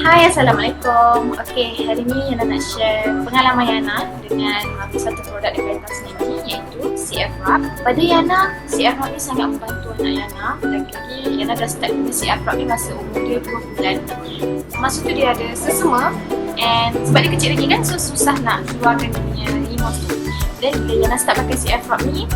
Hai, Assalamualaikum. Okey, hari ni Yana nak share pengalaman Yana dengan satu produk daripada Tasnim ni, iaitu CF Wrap. Pada Yana, CF Wrap ni sangat membantu anak Yana. Lagi-lagi Yana dah start guna CF Wrap ni masa umur dia 2 bulan. Masa tu dia ada sesama, and sebab dia kecil lagi kan, so susah nak keluarkan dia punya remote tu. Dan bila Yana start pakai CF Wrap ni,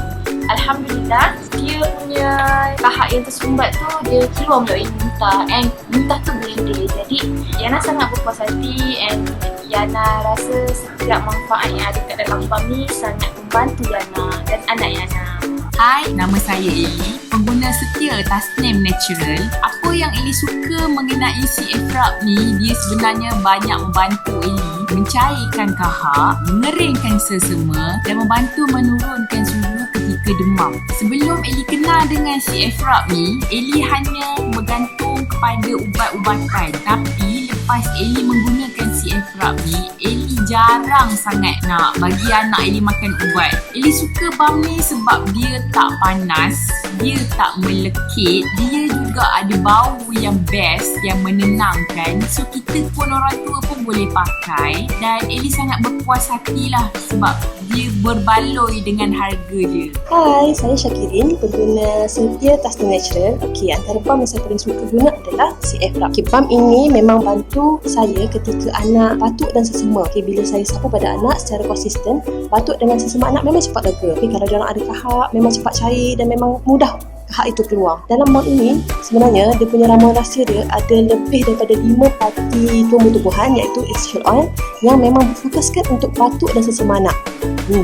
Alhamdulillah, dia punya tahap yang tersumbat tu dia keluar melalui muntah, and muntah tu blender. Jadi Yana sangat berpuas hati, and Yana rasa setiap manfaat yang ada kat dalam pam ni sangat membantu Yana dan anak Yana. Hai, nama saya Eli, pengguna setia Tasnim Natural. Apa yang Eli suka mengenai CF Wrap ni, dia sebenarnya banyak membantu Eli mencairkan kahak, mengeringkan sesama dan membantu menurunkan suhu ketika demam. Sebelum Eli kenal dengan CF Wrap ni, Eli hanya bergantung kepada ubat-ubatan. Tapi lepas Eli menggunakan CF Wrap ni, Eli jarang sangat nak bagi anak Eli makan ubat. Eli suka pam ni sebab dia tak panas, dia tak melekit, dia juga ada bau yang best, yang menenangkan. So kita pun, orang tua pun boleh pakai, dan Eli sangat berpuas hatilah sebab dia berbaloi dengan harga dia. Hai, saya Syakirin, pengguna setia Tasnim Natural. Okey, antara pam yang saya paling suka guna adalah CF Wrap. Okey, pam ini memang bantu saya ketika anak batuk dan sesama. Okey, bila saya sapu pada anak secara konsisten, batuk dengan sesama anak memang cepat lega. Okey, kalau dia orang ada kahak, memang cepat cair dan memang mudah kahak itu keluar. Dalam pam ini, sebenarnya dia punya ramuan rahsia dia ada lebih daripada 5 parti tumbuh-tumbuhan, iaitu essential oil yang memang berfokuskan untuk batuk dan sesama anak.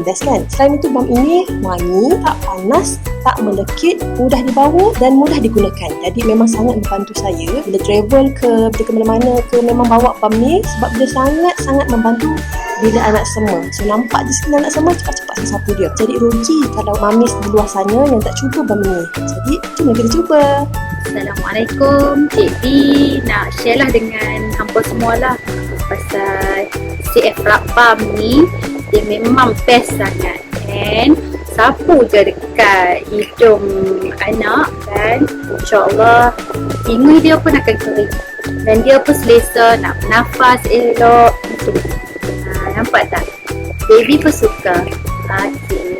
Best kan? Selain itu, pam ini wangi, tak panas, tak melekit, mudah dibawa dan mudah digunakan. Jadi memang sangat membantu saya bila travel ke, bila ke mana-mana ke, memang bawa pam ni sebab dia sangat-sangat membantu bila anak semua. So nampak je skin anak semua, cepat-cepat saya sapu dia. Jadi rugi kalau mamis di luar sana yang tak cuba pam ni. Jadi jom kita cuba. Assalamualaikum, Cik B nak share lah dengan hampa semualah pasal CF Wrap pam ni. Dia memang best sangat, and sapu je dekat hidung anak dan insyaAllah telinga dia pun akan kering dan dia pun selesa nak bernafas elok. Nampak tak? Baby pun suka. Okay.